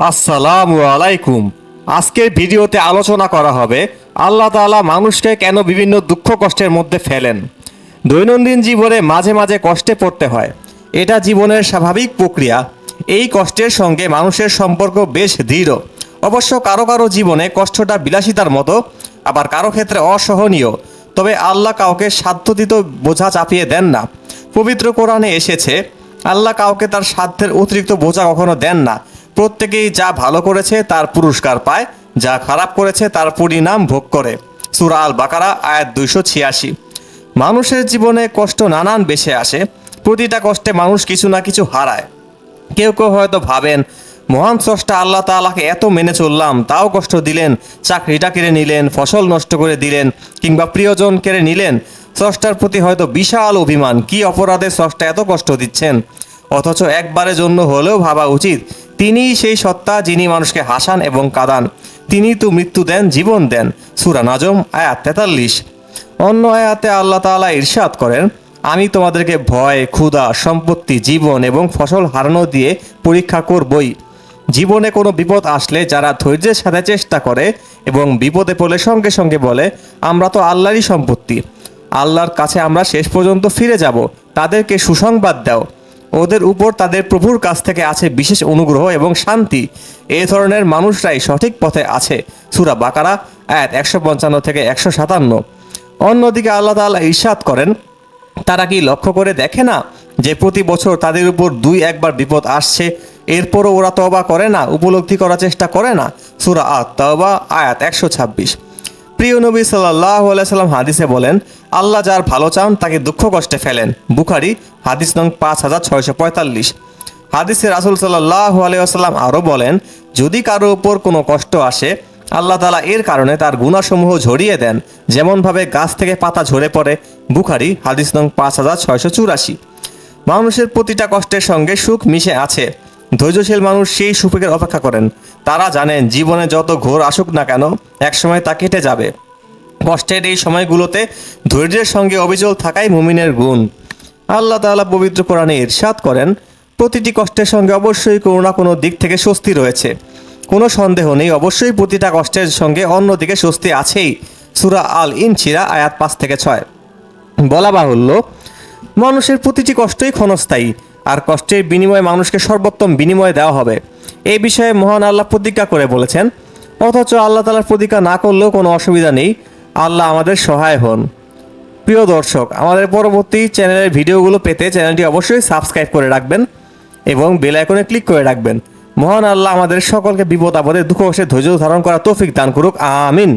আসসালামু আলাইকুম। আজকের ভিডিওতে আলোচনা করা হবে আল্লাহ তাআলা মানুষকে কেন বিভিন্ন দুঃখ কষ্টের মধ্যে ফেলেন। দৈনন্দিন জীবনে মাঝে মাঝে কষ্টে পড়তে হয়, এটা জীবনের স্বাভাবিক প্রক্রিয়া। এই কষ্টের সঙ্গে মানুষের সম্পর্ক বেশ দৃঢ়। অবশ্য কারো কারো জীবনে কষ্টটা বিলাসিতার মতো, আবার কারো ক্ষেত্রে অসহনীয়। তবে আল্লাহ কাউকে সাধ্যতীত বোঝা চাপিয়ে দেন না। পবিত্র কোরআনে এসেছে, আল্লাহ কাউকে তার সাধ্যের অতিরিক্ত বোঝা কখনো দেন না। প্রত্যেকেই যা ভালো করেছে তার পুরস্কার পায়, যা খারাপ করেছে তার পরিণাম ভোগ করে। সূরা আল বাকারা আয়াত 286। মানুষের জীবনে কষ্ট নানান বেশে আসে। প্রতিটা কষ্টে মানুষ কিছু না কিছু হারায়। কেউ কেউ হয়তো ভাবেন, মহান স্রষ্টা আল্লাহ তাআলাকে এত মেনে চললাম, তাও কষ্ট দিলেন, চাকরিটা কেড়ে নিলেন, ফসল নষ্ট করে দিলেন, কিংবা প্রিয়জন কেড়ে নিলেন। স্রষ্টার প্রতি হয়তো বিশাল অভিমান, কি অপরাধে স্রষ্টা এত কষ্ট দিচ্ছেন। অথচ একবারের জন্য হলেও ভাবা উচিত, তিনিই সেই সত্তা যিনি মানুষকে হাসান এবং কাঁদান। তিনিই তো মৃত্যু দেন, জীবন দেন। সূরা নাজম আয়াত 43। অন্য আয়াতে আল্লাহ তাআলা ইরশাদ করেন, আমি তোমাদেরকে ভয়, ক্ষুধা, সম্পত্তি, জীবন এবং ফসল হারানো দিয়ে পরীক্ষা করবই। জীবনে কোনো বিপদ আসলে যারা ধৈর্যের সাথে চেষ্টা করে এবং বিপদে পড়লে সঙ্গে সঙ্গে বলে, আমরা তো আল্লাহরই সম্পত্তি, আল্লাহর কাছে আমরা শেষ পর্যন্ত ফিরে যাব, তাদেরকে সুসংবাদ দাও। ওদের উপর তাদের প্রভুর কাছ থেকে আছে বিশেষ অনুগ্রহ এবং শান্তি। এই ধরনের মানুষরাই সঠিক পথে আছে। সূরা বাকারা আয়াত 155 থেকে 157। অন্যদিকে আল্লাহ তাআলা ইরশাদ করেন, তারা কি লক্ষ্য করে দেখে না যে প্রতি বছর তাদের উপর 2-1 বার বিপদ আসছে, এরপরও ওরা তওবা করে না, উপলব্ধি করার চেষ্টা করে না। সূরা আত-তাওবা আয়াত 126। প্রিয় নবী সাল্লাল্লাহু আলাইহি সাল্লাম হাদিসে বলেন, আল্লাহ যার ভালো চান তাকে দুঃখ কষ্টে ফেলেন। বুখারী হাদিস নং 5645। হাদিসে রাসূল সাল্লাল্লাহু আলাইহি ওয়াসাল্লাম আরও বলেন, যদি কারো উপর কোনো কষ্ট আসে, আল্লাহ তাআলা এর কারণে তার গুনাহসমূহ ঝরিয়ে দেন, যেমনভাবে গাছ থেকে পাতা ঝরে পড়ে। বুখারী হাদিস নং 5684। মানুষের প্রতিটা কষ্টের সঙ্গে সুখ মিশে আছে। ধৈর্যশীল মানুষ সেই সুখের অপেক্ষা করেন। তারা জানেন জীবনে যত ঘোর আসুক না কেন, একসময় তা কেটে যাবে। কষ্টের এই সময়গুলোতে ধৈর্যের সঙ্গে অবিচল থাকাই মুমিনের গুণ। আল্লাহ তাআলা পবিত্র কোরআনে ইরশাদ করেন, প্রতিটি কষ্টের সঙ্গে অবশ্যই কোনো না কোনো দিক থেকে স্বস্তি রয়েছে। কোনো সন্দেহ নেই, অবশ্যই প্রতিটা কষ্টের সঙ্গে অন্যদিকে স্বস্তি আছেই। সূরা আল ইনশিরা আয়াত 5 থেকে 6। বলা বাহুল্য, মানুষের প্রতিটি কষ্টই ক্ষণস্থায়ী, আর কষ্টের বিনিময়ে মানুষকে সর্বোত্তম বিনিময় দেওয়া হবে। এই বিষয়ে মহান আল্লাহ প্রতিজ্ঞা করে বলেছেন। অথচ আল্লাহ তাআলার প্রতিজ্ঞা না করলেও কোনো অসুবিধা নেই, আল্লাহ আমাদের সহায় হন। প্রিয় দর্শক, আমাদের পরবর্তী চ্যানেলের ভিডিওগুলো পেতে চ্যানেলটি অবশ্যই সাবস্ক্রাইব করে রাখবেন এবং বেল আইকনে ক্লিক করে রাখবেন। মহান আল্লাহ আমাদের সকলকে বিপদ আপদে দুঃখ কষ্টে ধৈর্য ধারণ করা তৌফিক দান করুক, আমিন।